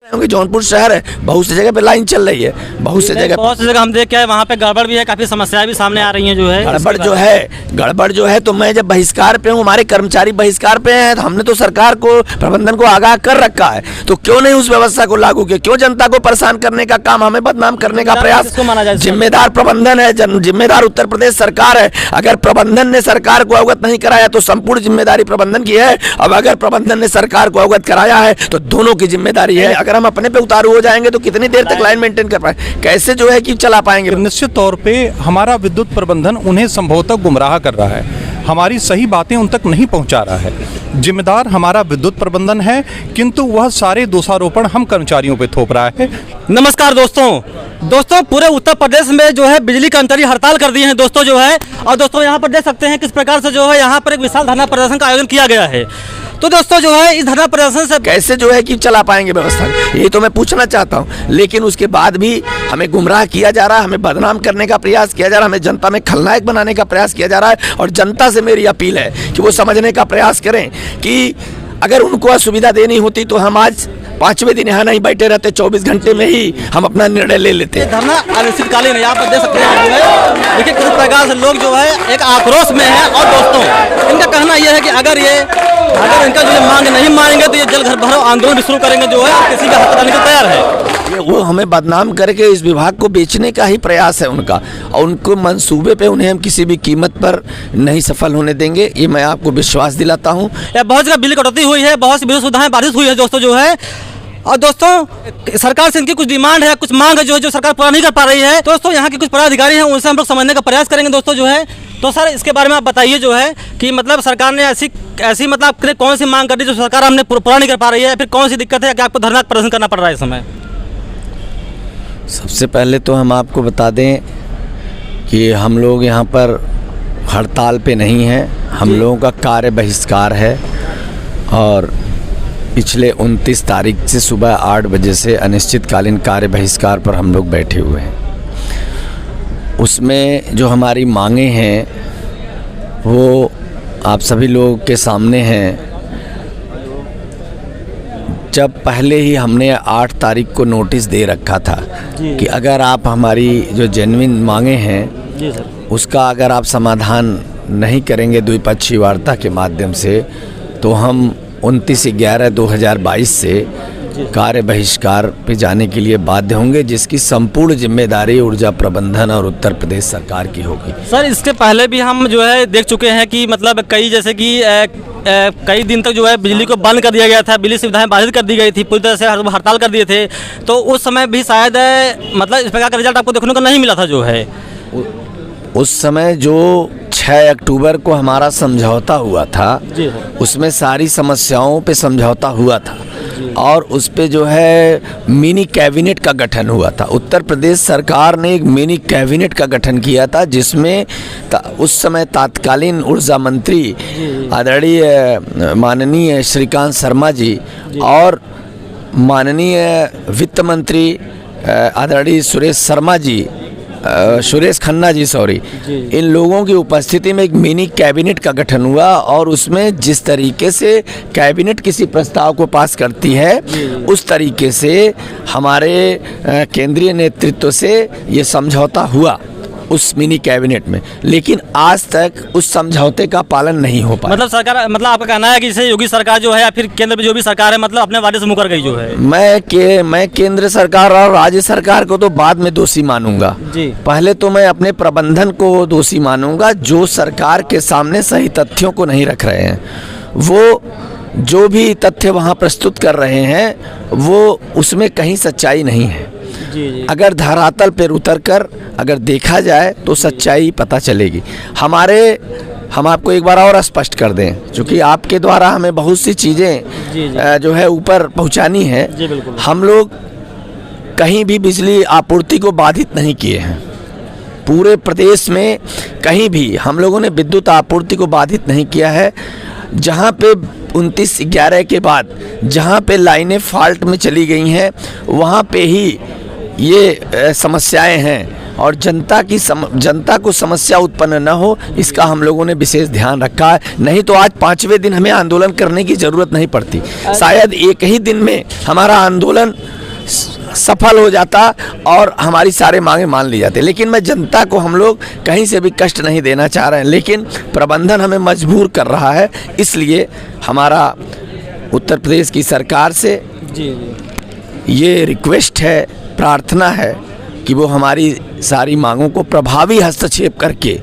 जौनपुर शहर है, बहुत सी जगह पे लाइन चल रही है, बहुत सी जगह हम देख के वहाँ पे गड़बड़ भी है, काफी समस्याएं भी सामने आ रही हैं जो है। गड़बड़ जो है तो मैं जब बहिष्कार पे हूँ, हमारे कर्मचारी बहिष्कार पे हैं, तो हमने तो सरकार को, प्रबंधन को आगाह कर रखा है, तो क्यों नहीं उस व्यवस्था को लागू किया? क्यों जनता को परेशान करने का काम, हमें बदनाम करने का प्रयास? जिम्मेदार प्रबंधन है, जिम्मेदार उत्तर प्रदेश सरकार है। अगर प्रबंधन ने सरकार को अवगत नहीं कराया तो संपूर्ण जिम्मेदारी प्रबंधन की है। अब अगर प्रबंधन ने सरकार को अवगत कराया है तो दोनों की जिम्मेदारी है। अगर हम अपने पे उतारू हो जाएंगे तो कितनी देर तक लाइन मेंटेन कर पाएंगे, कैसे जो है कि चला पाएंगे? निश्चित तौर पे हमारा विद्युत प्रबंधन उन्हें संभवतः गुमराह कर रहा है, हमारी सही बातें उन तक नहीं पहुंचा रहा है। जिम्मेदार हमारा विद्युत प्रबंधन है, किंतु वह सारे दोषारोपण हम कर्मचारियों पे थोप रहा है। नमस्कार दोस्तों, पूरे उत्तर प्रदेश में जो है बिजली कर्मचारी हड़ताल कर दिए हैं दोस्तों जो है। और दोस्तों यहाँ पर देख सकते हैं किस प्रकार से जो है यहाँ पर एक विशाल धरना प्रदर्शन का आयोजन किया गया है। तो दोस्तों जो है इस धरना प्रदर्शन से कैसे जो है कि चला पाएंगे व्यवस्था, यही तो मैं पूछना चाहता हूँ। लेकिन उसके बाद भी हमें गुमराह किया जा रहा है, हमें बदनाम करने का प्रयास किया जा रहा है, हमें जनता में खलनायक बनाने का प्रयास किया जा रहा है। और जनता से मेरी अपील है कि वो समझने का प्रयास करें कि अगर उनको असुविधा देनी होती तो हम आज 5वें दिन यहाँ नहीं बैठे रहते, 24 घंटे में ही हम अपना निर्णय ले लेते। धरना अनिश्चितकालीन है, यहाँ पर देख सकते हैं जो है, देखिए किस प्रकार से लोग जो है एक आक्रोश में है। और दोस्तों इनका कहना यह है कि अगर इनका जो मांग नहीं मानेंगे तो ये जल घर भरो आंदोलन शुरू करेंगे जो है, और किसी का हाथ डालने को तैयार है। वो हमें बदनाम करके इस विभाग को बेचने का ही प्रयास है उनका, और उनको मंसूबे पे उन्हें हम किसी भी कीमत पर नहीं सफल होने देंगे, ये मैं आपको विश्वास दिलाता हूँ। बहुत जगह बिजली कटौती हुई है, बहुत सी बिजली सुविधाएं बाधित हुई है दोस्तों जो है। और दोस्तों सरकार से इनकी कुछ डिमांड है, कुछ मांग है जो सरकार पूरा नहीं कर पा रही है। दोस्तों यहाँ के कुछ पदाधिकारी हैं, उनसे हम लोग समझने का प्रयास करेंगे दोस्तों जो है। तो सर इसके बारे में आप बताइए जो है कि मतलब सरकार ने ऐसी मतलब कौन सी मांग कर दी जो सरकार हमने पूरा नहीं कर पा रही है, फिर कौन सी दिक्कत है कि आपको धरना प्रदर्शन करना पड़ रहा है इस समय? सबसे पहले तो हम आपको बता दें कि हम लोग यहाँ पर हड़ताल पे नहीं हैं, हम लोगों का कार्य बहिष्कार है। और पिछले 29 तारीख से सुबह 8 बजे से अनिश्चितकालीन कार्य बहिष्कार पर हम लोग बैठे हुए हैं। उसमें जो हमारी मांगे हैं वो आप सभी लोगों के सामने हैं। जब पहले ही हमने 8 तारीख को नोटिस दे रखा था कि अगर आप हमारी जो जेन्युइन मांगे हैं उसका अगर आप समाधान नहीं करेंगे द्विपक्षीय वार्ता के माध्यम से, तो हम 29/11/2022 से कार्य बहिष्कार पे जाने के लिए बाध्य होंगे, जिसकी संपूर्ण जिम्मेदारी ऊर्जा प्रबंधन और उत्तर प्रदेश सरकार की होगी। सर इसके पहले भी हम जो है देख चुके हैं कि मतलब कई दिन तक जो है बिजली को बंद कर दिया गया था, बिजली सुविधाएं बाधित कर दी गई थी, पूरी तरह से हड़ताल कर दिए थे। तो उस समय भी शायद मतलब इस प्रकार का रिजल्ट आपको देखने को नहीं मिला था जो है। उस समय जो 6 अक्टूबर को हमारा समझौता हुआ था उसमें सारी समस्याओं पे समझौता हुआ था, और उस पे जो है मिनी कैबिनेट का गठन हुआ था। उत्तर प्रदेश सरकार ने एक मिनी कैबिनेट का गठन किया था, जिसमें उस समय तत्कालीन ऊर्जा मंत्री आदरणीय माननीय श्रीकांत शर्मा जी और माननीय वित्त मंत्री आदरणीय सुरेश खन्ना जी इन लोगों की उपस्थिति में एक मिनी कैबिनेट का गठन हुआ। और उसमें जिस तरीके से कैबिनेट किसी प्रस्ताव को पास करती है उस तरीके से हमारे केंद्रीय नेतृत्व से ये समझौता हुआ उस मिनी कैबिनेट में, लेकिन आज तक उस समझौते का पालन नहीं हो पाया। मतलब सरकार, मतलब आपका कहना है कि जैसे योगी सरकार जो है या फिर केंद्र में जो भी सरकार है मतलब अपने वादे से मुकर गई जो है? मैं केंद्र सरकार और राज्य सरकार को तो बाद में दोषी मानूंगा जी। पहले तो मैं अपने प्रबंधन को दोषी मानूंगा, जो सरकार के सामने सही तथ्यों को नहीं रख रहे हैं। वो जो भी तथ्य वहाँ प्रस्तुत कर रहे हैं वो उसमें कहीं सच्चाई नहीं है। अगर धरातल पर उतर कर अगर देखा जाए तो सच्चाई पता चलेगी। हम आपको एक बार और स्पष्ट कर दें, क्योंकि आपके द्वारा हमें बहुत सी चीज़ें जो है ऊपर पहुंचानी है। हम लोग कहीं भी बिजली आपूर्ति को बाधित नहीं किए हैं, पूरे प्रदेश में कहीं भी हम लोगों ने विद्युत आपूर्ति को बाधित नहीं किया है। जहाँ पे 29/11 के बाद जहाँ पे लाइनें फॉल्ट में चली गई हैं वहाँ पे ही ये समस्याएं हैं, और जनता को समस्या उत्पन्न न हो इसका हम लोगों ने विशेष ध्यान रखा है। नहीं तो आज 5वें दिन हमें आंदोलन करने की ज़रूरत नहीं पड़ती। शायद एक ही दिन में हमारा आंदोलन सफल हो जाता और हमारी सारे मांगे मान ली जाती। लेकिन मैं जनता को हम लोग कहीं से भी कष्ट नहीं देना चाह रहे हैं, लेकिन प्रबंधन हमें मजबूर कर रहा है। इसलिए हमारा उत्तर प्रदेश की सरकार से ये रिक्वेस्ट है, प्रार्थना है कि वो हमारी सारी मांगों को प्रभावी हस्तक्षेप करके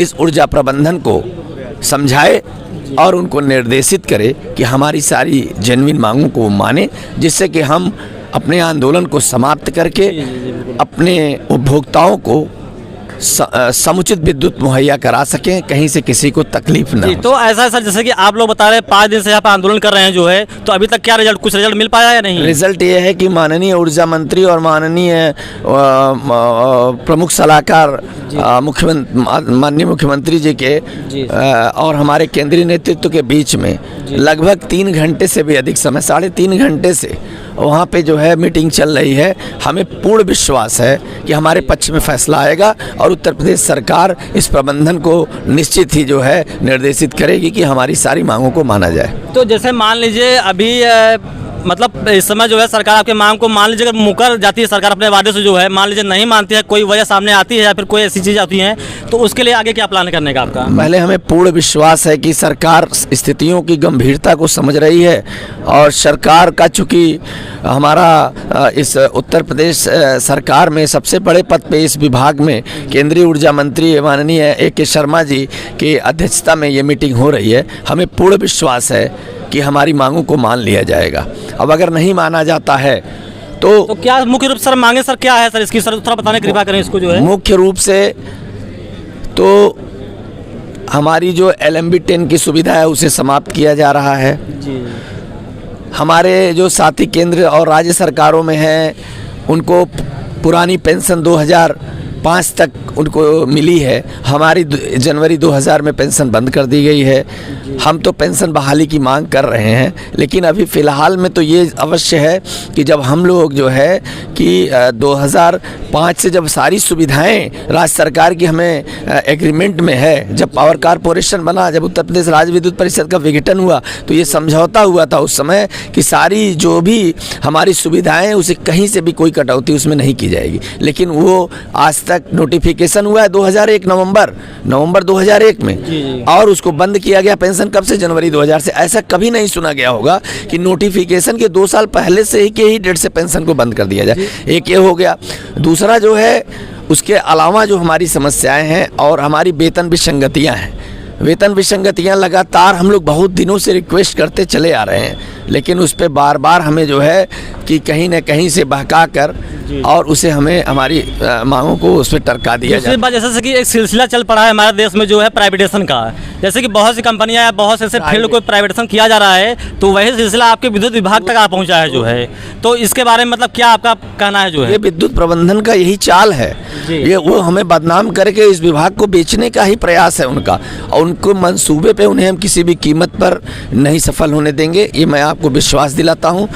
इस ऊर्जा प्रबंधन को समझाए और उनको निर्देशित करे कि हमारी सारी जेन्युइन मांगों को माने, जिससे कि हम अपने आंदोलन को समाप्त करके अपने उपभोक्ताओं को समुचित विद्युत मुहैया करा सकें, कहीं से किसी को तकलीफ ना हो। तो ऐसा सर, जैसे कि आप लोग बता रहे हैं 5 दिन से यहाँ पर आंदोलन कर रहे हैं जो है, तो अभी तक क्या कुछ रिजल्ट मिल पाया या नहीं? रिजल्ट ये है कि माननीय ऊर्जा मंत्री और माननीय प्रमुख सलाहकार माननीय मुख्यमंत्री जी के और हमारे केंद्रीय नेतृत्व के बीच में लगभग 3 घंटे से भी अधिक समय, 3.5 घंटे से वहाँ पे जो है मीटिंग चल रही है। हमें पूर्ण विश्वास है कि हमारे पक्ष में फैसला आएगा और उत्तर प्रदेश सरकार इस प्रबंधन को निश्चित ही जो है निर्देशित करेगी कि हमारी सारी मांगों को माना जाए। तो जैसे मान लीजिए अभी मतलब इस समय जो है सरकार आपके मांग को मान लीजिए अगर मुकर जाती है सरकार अपने वादे से, जो है मान लीजिए नहीं मानती है, कोई वजह सामने आती है या फिर कोई ऐसी चीज़ आती है, तो उसके लिए आगे क्या प्लान करने का आपका? पहले हमें पूर्ण विश्वास है कि सरकार स्थितियों की गंभीरता को समझ रही है और सरकार का, चूँकि हमारा इस उत्तर प्रदेश सरकार में सबसे बड़े पद पे इस विभाग में केंद्रीय ऊर्जा मंत्री माननीय A.K. शर्मा जी की अध्यक्षता में ये मीटिंग हो रही है, हमें पूर्ण विश्वास है कि हमारी मांगों को मान लिया जाएगा। अब अगर नहीं माना जाता है तो क्या मुख्य रूप से सर मांगे सर क्या है सर इसकी, सर थोड़ा बताने की कृपा करें इसको जो है। मुख्य रूप से तो हमारी जो LMB 10 की सुविधा है उसे समाप्त किया जा रहा है जी। हमारे जो साथी केंद्र और राज्य सरकारों में हैं उनको पुरानी पेंशन 2005 तक उनको मिली है, हमारी जनवरी 2000 में पेंशन बंद कर दी गई है। हम तो पेंशन बहाली की मांग कर रहे हैं, लेकिन अभी फ़िलहाल में तो ये अवश्य है कि जब हम लोग जो है कि 2005 से जब सारी सुविधाएं राज्य सरकार की हमें एग्रीमेंट में है, जब पावर कॉरपोरेशन बना, जब उत्तर प्रदेश राज्य विद्युत परिषद का विघटन हुआ तो ये समझौता हुआ था उस समय कि सारी जो भी हमारी सुविधाएं उसे कहीं से भी कोई कटौती उसमें नहीं की जाएगी। लेकिन वो आज तक नोटिफिकेशन हुआ है 2001 नवंबर 2001 में, और उसको बंद किया गया पेंशन कब से? जनवरी 2000 से। ऐसा कभी नहीं सुना गया होगा कि नोटिफिकेशन के 2 साल पहले से ही के ही डेट से पेंशन को बंद कर दिया जाए। एक ये हो गया। दूसरा जो है उसके अलावा जो हमारी समस्याएं हैं और हमारी वेतन विसंगतियां हैं, वेतन विसंगतियां लगातार हम लोग बहुत दिनों से रिक्वेस्ट करते चले आ रहे हैं, लेकिन उस पर बार बार हमें जो है कि कहीं न कहीं से बहका कर और उसे हमें हमारी मांगों को उस पर टरका दिया जाए। जैसे कि एक सिलसिला चल पड़ा है हमारे देश में जो है प्राइवेटेशन का, जैसे कि बहुत सी कंपनियां या बहुत से ऐसे फील्ड को प्राइवेटेशन किया जा रहा है, तो वही सिलसिला आपके विद्युत विभाग तक आ पहुंचा है जो है, तो इसके बारे में मतलब क्या आपका कहना है? जो है ये विद्युत प्रबंधन का यही चाल है, ये वो हमें बदनाम करके इस विभाग को बेचने का ही प्रयास है उनका, और उनको मंसूबे पे उन्हें हम किसी भी कीमत पर नहीं सफल होने देंगे, ये मैं आपको विश्वास दिलाता हूं।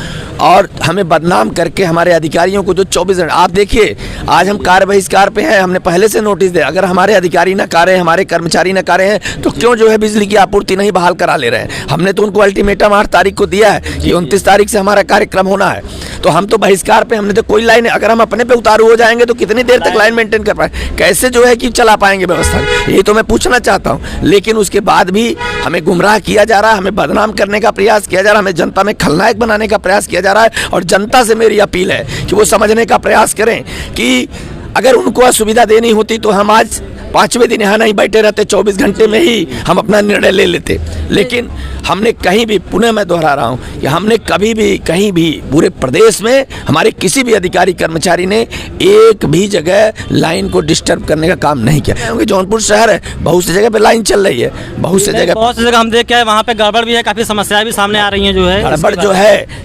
और हमें बदनाम करके हमारे अधिकारियों को जो 24 घंटे, आप देखिए आज हम कार्य बहिष्कार पे हैं, हमने पहले से नोटिस दिया, अगर हमारे अधिकारी न कार्य, हमारे कर्मचारी न कार्य हैं तो क्यों जो है बिजली की आपूर्ति नहीं बहाल करा ले रहे हैं? हमने तो उनको अल्टीमेटम 8 तारीख को दिया है कि 29 तारीख से हमारा कार्यक्रम होना है, तो हम तो बहिष्कार पे, हमने तो कोई लाइन, अगर हम अपने पे उतारू हो जाएंगे तो कितनी देर तक लाइन मेंटेन कर पाए, कैसे जो है कि चला पाएंगे व्यवस्था? यही तो मैं पूछना चाहता हूं। लेकिन उसके बाद भी हमें गुमराह किया जा रहा है, हमें बदनाम करने का प्रयास किया जा रहा है, हमें जनता में खलनायक बनाने का प्रयास किया जा रहा है। और जनता से मेरी अपील है कि वो समझने का प्रयास करें कि अगर उनको असुविधा देनी होती तो हम आज 5वें दिन यहाँ नहीं बैठे रहते, 24 घंटे में ही हम अपना निर्णय ले लेते। लेकिन हमने कहीं भी, पुनः मैं दोहरा रहा हूँ कि हमने कभी भी कहीं भी पूरे प्रदेश में हमारे किसी भी अधिकारी कर्मचारी ने एक भी जगह लाइन को डिस्टर्ब करने का काम नहीं किया। क्योंकि जौनपुर शहर है, बहुत सी जगह पे लाइन चल रही है, बहुत सी जगह हम देख के वहाँ पे गड़बड़ भी है, काफ़ी समस्याएं भी सामने आ रही हैं जो है।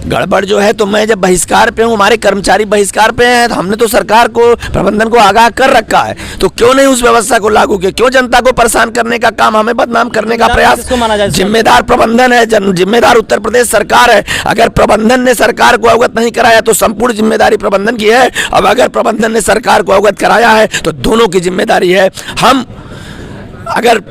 गड़बड़ जो है तो मैं जब बहिष्कार पे हूँ, हमारे कर्मचारी बहिष्कार पे हैं, तो हमने तो सरकार को, प्रबंधन को आगाह कर रखा है, तो क्यों नहीं उस व्यवस्था को लागू किया? क्यों जनता को परेशान करने का काम, हमें बदनाम करने का प्रयास? जिम्मेदार प्रबंधन है, जिम्मेदार उत्तर प्रदेश सरकार है। अगर प्रबंधन ने सरकार को अवगत नहीं कराया तो संपूर्ण जिम्मेदारी प्रबंधन की है, अब अगर प्रबंधन ने सरकार को अवगत कराया है तो दोनों की जिम्मेदारी है। हम अगर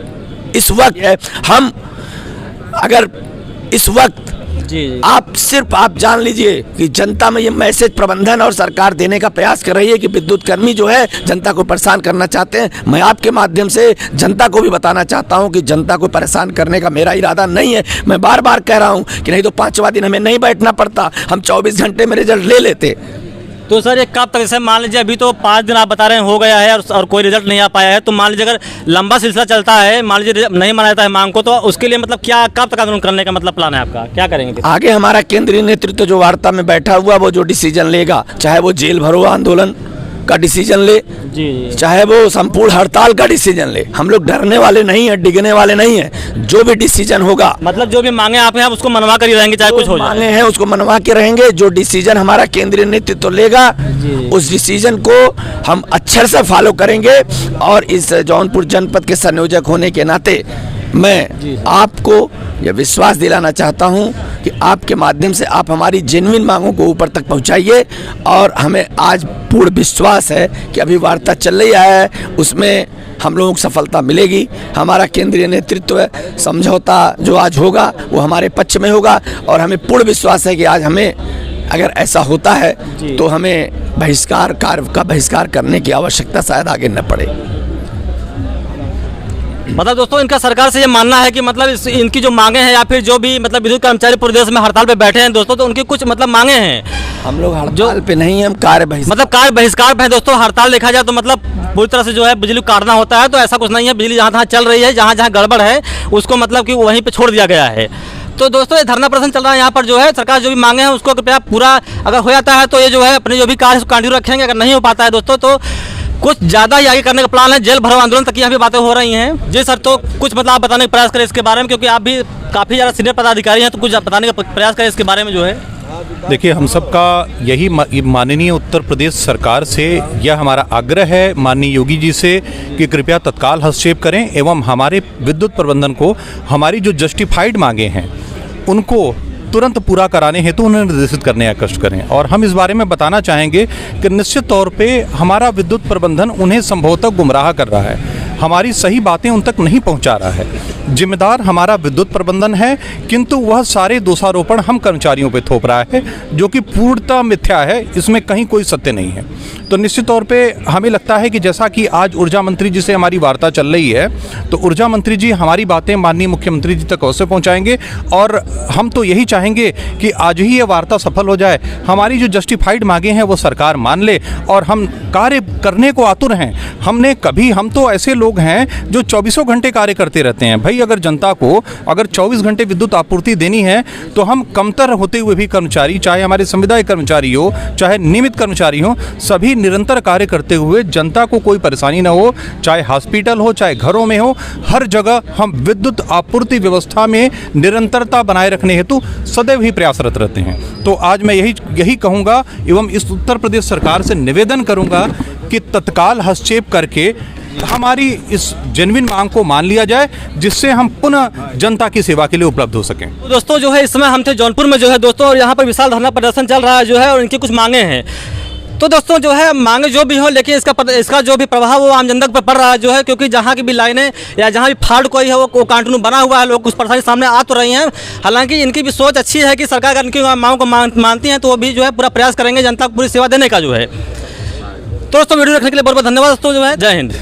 इस वक्त जी। आप जान लीजिए कि जनता में ये मैसेज प्रबंधन और सरकार देने का प्रयास कर रही है कि विद्युत कर्मी जो है जनता को परेशान करना चाहते हैं। मैं आपके माध्यम से जनता को भी बताना चाहता हूं कि जनता को परेशान करने का मेरा इरादा नहीं है। मैं बार बार कह रहा हूं कि नहीं तो 5वां दिन हमें नहीं बैठना पड़ता, हम 24 घंटे में रिजल्ट ले लेते। तो सर ये कब तक, जैसे मान लीजिए अभी तो 5 दिन आप बता रहे हैं हो गया है और कोई रिजल्ट नहीं आ पाया है, तो मान लीजिए अगर लंबा सिलसिला चलता है, मान लीजिए नहीं मना जाता है मांग को, तो उसके लिए मतलब क्या, कब तक आंदोलन करने का मतलब प्लान है आपका, क्या करेंगे? आगे हमारा केंद्रीय नेतृत्व जो वार्ता में बैठा हुआ वो जो डिसीजन लेगा, चाहे वो जेल भरो आंदोलन का डिसीजन ले, जी, चाहे वो संपूर्ण हड़ताल का डिसीजन ले, हम लोग डरने वाले नहीं है, डिगने वाले नहीं है। जो भी डिसीजन होगा, मतलब जो भी मांगे आप हैं उसको मनवा कर ही रहेंगे, चाहे कुछ हो जाए। मांगे हैं उसको मनवा के रहेंगे। जो डिसीजन हमारा केंद्रीय नेतृत्व लेगा उस डिसीजन को हम अक्षर से फॉलो करेंगे। और इस जौनपुर जनपद के संयोजक होने के नाते मैं आपको यह विश्वास दिलाना चाहता हूं कि आपके माध्यम से आप हमारी जेन्युइन मांगों को ऊपर तक पहुंचाइए। और हमें आज पूर्ण विश्वास है कि अभी वार्ता चल रही है, उसमें हम लोगों को सफलता मिलेगी। हमारा केंद्रीय नेतृत्व समझौता जो आज होगा वो हमारे पक्ष में होगा। और हमें पूर्ण विश्वास है कि आज हमें अगर ऐसा होता है तो हमें बहिष्कार करने की आवश्यकता शायद आगे न पड़े। मतलब दोस्तों इनका सरकार से ये मानना है कि मतलब इनकी जो मांगे हैं या फिर जो भी मतलब विद्युत कर्मचारी पूरे देश में हड़ताल पे बैठे हैं दोस्तों, तो उनकी कुछ मतलब मांगे हैं। हम लोग हड़ताल पे नहीं, हम कार्य बहिष्कार पे है दोस्तों। हड़ताल देखा जाए तो मतलब पूरी तरह से जो है बिजली काटना होता है, तो ऐसा कुछ नहीं है। बिजली जहाँ जहाँ चल रही है, जहाँ जहाँ गड़बड़ है उसको मतलब कि वहीं पे छोड़ दिया गया है। तो दोस्तों ये धरना प्रदर्शन चल रहा है यहाँ पर, जो है सरकार जो भी मांगे हैं उसको कृपया पूरा अगर हो जाता है तो ये जो है अपने जो भी कार्य कंटिन्यू रखेंगे। अगर नहीं हो पाता है दोस्तों तो कुछ ज़्यादा ही आगे करने का प्लान है, जेल भरो आंदोलन तक यहाँ भी बातें हो रही हैं। जी सर, तो कुछ मतलब आप बताने का प्रयास करें इसके बारे में, क्योंकि आप भी काफ़ी ज़्यादा सीनियर पदाधिकारी हैं, तो कुछ बताने का प्रयास करें इसके बारे में जो है। देखिए, हम सबका यही माननीय उत्तर प्रदेश सरकार से यह हमारा आग्रह है माननीय योगी जी से कि कृपया तत्काल हस्तक्षेप करें एवं हमारे विद्युत प्रबंधन को हमारी जो जस्टिफाइड मांगे हैं उनको तुरंत पूरा कराने हेतु उन्हें निर्देशित करने का कष्ट करें। और हम इस बारे में बताना चाहेंगे कि निश्चित तौर पे हमारा विद्युत प्रबंधन उन्हें संभवतः गुमराह कर रहा है, हमारी सही बातें उन तक नहीं पहुंचा रहा है। जिम्मेदार हमारा विद्युत प्रबंधन है, किंतु वह सारे दोषारोपण हम कर्मचारियों पे थोप रहा है, जो कि पूर्णतः मिथ्या है, इसमें कहीं कोई सत्य नहीं है। तो निश्चित तौर पे हमें लगता है कि जैसा कि आज ऊर्जा मंत्री जी से हमारी वार्ता चल रही है, तो ऊर्जा मंत्री जी हमारी बातें माननीय मुख्यमंत्री जी तक अवश्य पहुँचाएंगे। और हम तो यही चाहेंगे कि आज ही ये वार्ता सफल हो जाए, हमारी जो जस्टिफाइड मांगे हैं वो सरकार मान ले और हम कार्य करने को आतुर हैं। हम तो ऐसे लोग हैं जो 24 घंटे कार्य करते रहते हैं। भाई अगर जनता को अगर 24 घंटे विद्युत आपूर्ति देनी है तो हम कमतर होते हुए भी कर्मचारी, चाहे हमारे संविदायक कर्मचारी हो चाहे नियमित कर्मचारी हो, सभी निरंतर कार्य करते हुए जनता को कोई परेशानी न हो, चाहे हॉस्पिटल हो चाहे घरों में हो, हर जगह हम विद्युत आपूर्ति व्यवस्था में निरंतरता बनाए रखने हेतु सदैव ही प्रयासरत रहते हैं। तो आज मैं यही कहूँगा एवं इस उत्तर प्रदेश सरकार से निवेदन करूँगा कि तत्काल हस्तक्षेप करके हमारी इस जेन्युइन मांग को मान लिया जाए, जिससे हम पुनः जनता की सेवा के लिए उपलब्ध हो सकें। तो दोस्तों जो है इस समय हम थे जौनपुर में जो है दोस्तों, और यहाँ पर विशाल धरना प्रदर्शन चल रहा है जो है, और इनकी कुछ मांगे हैं। तो दोस्तों जो है मांगे जो भी हो, लेकिन इसका जो भी प्रभाव वो आम जनता पर पड़ रहा है जो है, क्योंकि जहाँ की भी लाइनें या जहाँ भी फाल्ट कोई है वो कंटिन्यू बना हुआ है, लोग कुछ परेशानी सामने आ तो रही हैं। हालांकि इनकी भी सोच अच्छी है कि सरकार अगर इनकी मांगों को मानती हैं तो वो भी जो है पूरा प्रयास करेंगे जनता को पूरी सेवा देने का जो है। तो दोस्तों वीडियो देखने के लिए बहुत बहुत धन्यवाद दोस्तों, जो है जय हिंद।